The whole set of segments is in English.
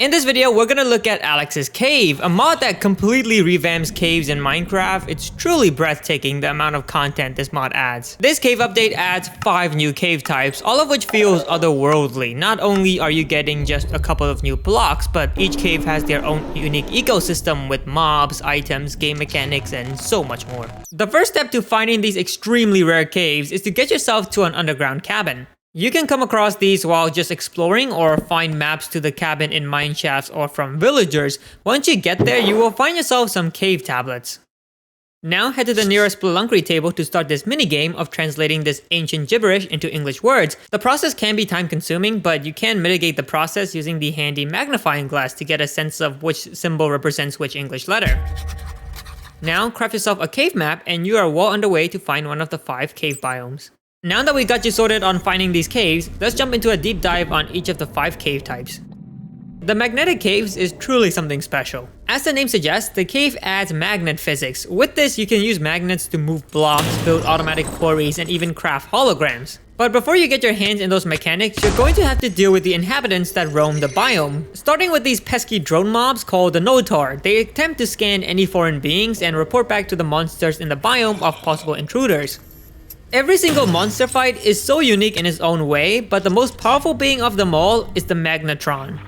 In this video, we're gonna look at Alex's Cave, a mod that completely revamps caves in Minecraft. It's truly breathtaking the amount of content this mod adds. This cave update adds 5 new cave types, all of which feels otherworldly. Not only are you getting just a couple of new blocks, but each cave has their own unique ecosystem with mobs, items, game mechanics, and so much more. The first step to finding these extremely rare caves is to get yourself to an underground cabin. You can come across these while just exploring or find maps to the cabin in mineshafts or from villagers. Once you get there, you will find yourself some cave tablets. Now head to the nearest Spelunkery table to start this minigame of translating this ancient gibberish into English words. The process can be time consuming, but you can mitigate the process using the handy magnifying glass to get a sense of which symbol represents which English letter. Now craft yourself a cave map and you are well underway to find one of the 5 cave biomes. Now that we got you sorted on finding these caves, let's jump into a deep dive on each of the 5 cave types. The magnetic caves is truly something special. As the name suggests, the cave adds magnet physics. With this, you can use magnets to move blocks, build automatic quarries, and even craft holograms. But before you get your hands in those mechanics, you're going to have to deal with the inhabitants that roam the biome. Starting with these pesky drone mobs called the Notor. They attempt to scan any foreign beings and report back to the monsters in the biome of possible intruders. Every single monster fight is so unique in its own way, but the most powerful being of them all is the Magnetron.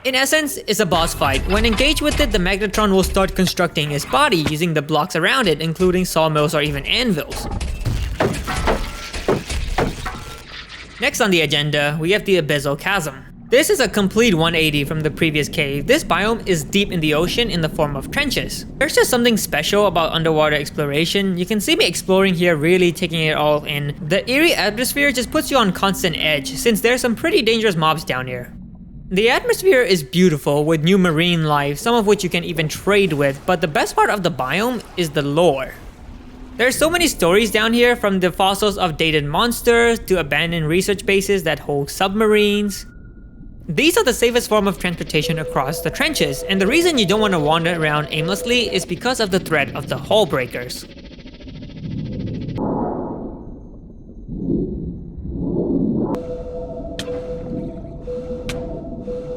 In essence, it's a boss fight. When engaged with it, the Magnetron will start constructing its body using the blocks around it, including sawmills or even anvils. Next on the agenda, we have the Abyssal Chasm. This is a complete 180 from the previous cave. This biome is deep in the ocean in the form of trenches. There's just something special about underwater exploration. You can see me exploring here, really taking it all in. The eerie atmosphere just puts you on constant edge since there's some pretty dangerous mobs down here. The atmosphere is beautiful with new marine life, some of which you can even trade with, but the best part of the biome is the lore. There's so many stories down here, from the fossils of dated monsters to abandoned research bases that hold submarines. These are the safest form of transportation across the trenches, and the reason you don't want to wander around aimlessly is because of the threat of the hull breakers.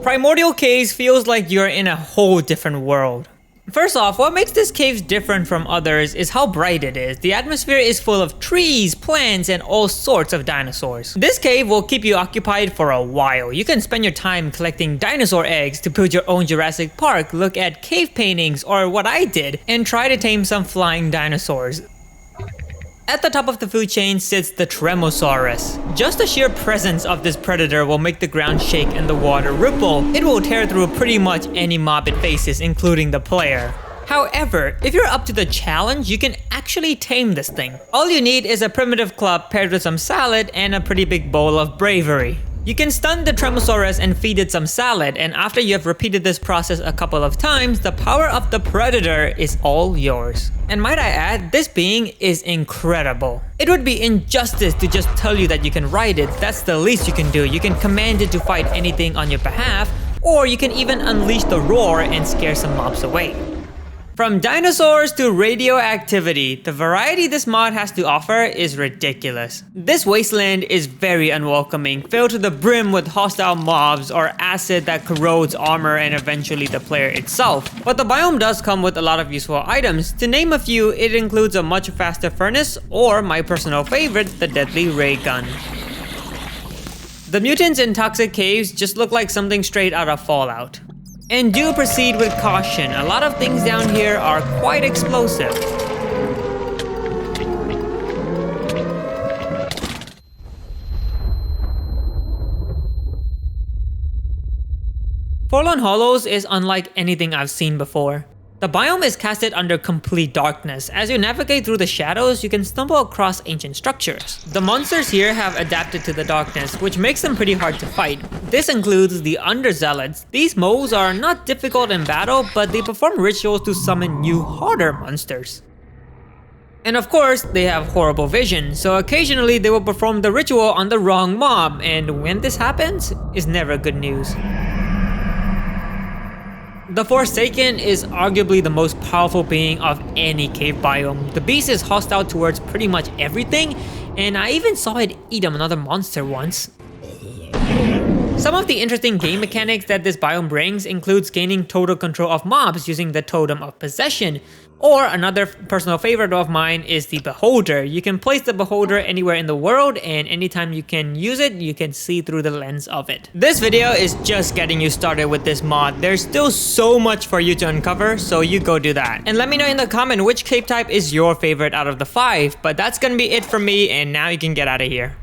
Primordial Cave feels like you're in a whole different world. First off, what makes this cave different from others is how bright it is. The atmosphere is full of trees, plants, and all sorts of dinosaurs. This cave will keep you occupied for a while. You can spend your time collecting dinosaur eggs to build your own Jurassic Park, look at cave paintings, or what I did, and try to tame some flying dinosaurs. At the top of the food chain sits the Tremosaurus. Just the sheer presence of this predator will make the ground shake and the water ripple. It will tear through pretty much any mob it faces, including the player. However, if you're up to the challenge, you can actually tame this thing. All you need is a primitive club paired with some salad and a pretty big bowl of bravery. You can stun the Tremosaurus and feed it some salad, and after you have repeated this process a couple of times, the power of the predator is all yours. And might I add, this being is incredible. It would be injustice to just tell you that you can ride it. That's the least you can do. You can command it to fight anything on your behalf, or you can even unleash the roar and scare some mobs away. From dinosaurs to radioactivity, the variety this mod has to offer is ridiculous. This wasteland is very unwelcoming, filled to the brim with hostile mobs or acid that corrodes armor and eventually the player itself. But the biome does come with a lot of useful items. To name a few, it includes a much faster furnace, or my personal favorite, the deadly ray gun. The mutants in toxic caves just look like something straight out of Fallout. And do proceed with caution. A lot of things down here are quite explosive. Forlorn Hollows is unlike anything I've seen before. The biome is casted under complete darkness. As you navigate through the shadows, you can stumble across ancient structures. The monsters here have adapted to the darkness, which makes them pretty hard to fight. This includes the Underzealots. These moles are not difficult in battle, but they perform rituals to summon new, harder monsters. And of course, they have horrible vision, so occasionally they will perform the ritual on the wrong mob, and when this happens, it's never good news. The Forsaken is arguably the most powerful being of any cave biome. The beast is hostile towards pretty much everything, and I even saw it eat another monster once. Some of the interesting game mechanics that this biome brings includes gaining total control of mobs using the Totem of Possession. Or another personal favorite of mine is the Beholder. You can place the Beholder anywhere in the world, and anytime you can use it, you can see through the lens of it. This video is just getting you started with this mod. There's still so much for you to uncover, so you go do that. And let me know in the comment which cave type is your favorite out of the 5. But that's gonna be it from me, and now you can get out of here.